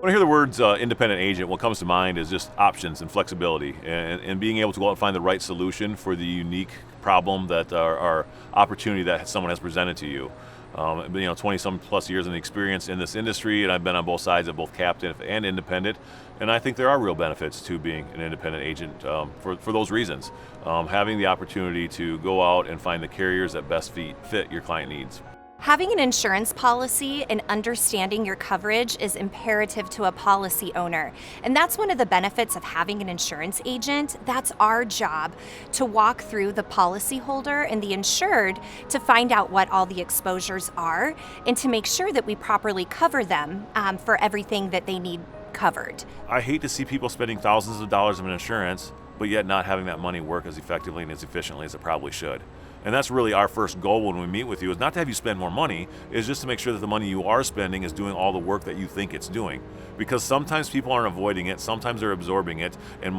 When I hear the words independent agent, what comes to mind is just options and flexibility and being able to go out and find the right solution for the unique problem that or opportunity that someone has presented to you. 20 some plus years in experience in this industry, and I've been on both sides of both captive and independent, and I think there are real benefits to being an independent agent for those reasons. Having the opportunity to go out and find the carriers that best fit your client needs. Having an insurance policy and understanding your coverage is imperative to a policy owner. And that's one of the benefits of having an insurance agent. That's our job, to walk through the policyholder and the insured to find out what all the exposures are and to make sure that we properly cover them for everything that they need covered. I hate to see people spending thousands of dollars on insurance, but yet not having that money work as effectively and as efficiently as it probably should. And that's really our first goal when we meet with you, is not to have you spend more money, is just to make sure that the money you are spending is doing all the work that you think it's doing. Because sometimes people aren't avoiding it, sometimes they're absorbing it, and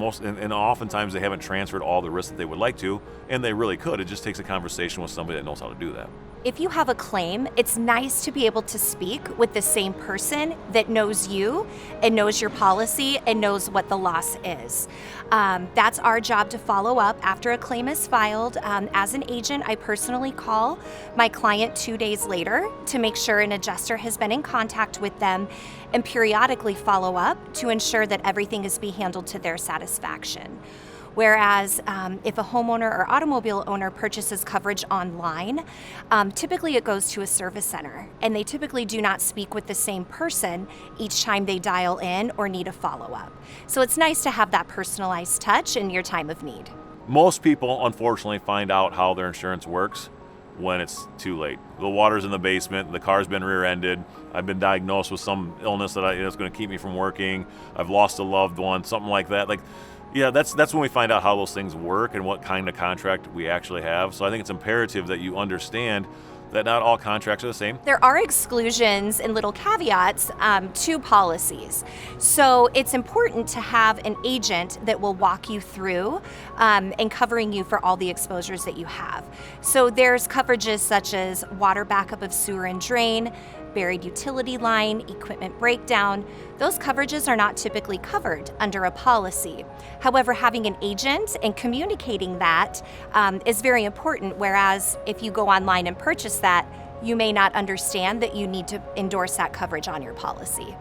oftentimes they haven't transferred all the risk that they would like to, and they really could. It just takes a conversation with somebody that knows how to do that. If you have a claim, it's nice to be able to speak with the same person that knows you and knows your policy and knows what the loss is. That's our job, to follow up after a claim is filed. As an agent, I personally call my client 2 days later to make sure an adjuster has been in contact with them, and periodically follow up to ensure that everything is being handled to their satisfaction. Whereas if a homeowner or automobile owner purchases coverage online, typically it goes to a service center, and they typically do not speak with the same person each time they dial in or need a follow-up. So it's nice to have that personalized touch in your time of need. Most people, unfortunately, find out how their insurance works when it's too late. The water's in the basement, the car's been rear-ended, I've been diagnosed with some illness that's going to keep me from working, I've lost a loved one, something like that. Yeah, that's when we find out how those things work and what kind of contract we actually have. So I think it's imperative that you understand that not all contracts are the same. There are exclusions and little caveats to policies. So it's important to have an agent that will walk you through and covering you for all the exposures that you have. So there's coverages such as water backup of sewer and drain, buried utility line, equipment breakdown. Those coverages are not typically covered under a policy. However, having an agent and communicating that is very important, whereas if you go online and purchase that, you may not understand that you need to endorse that coverage on your policy.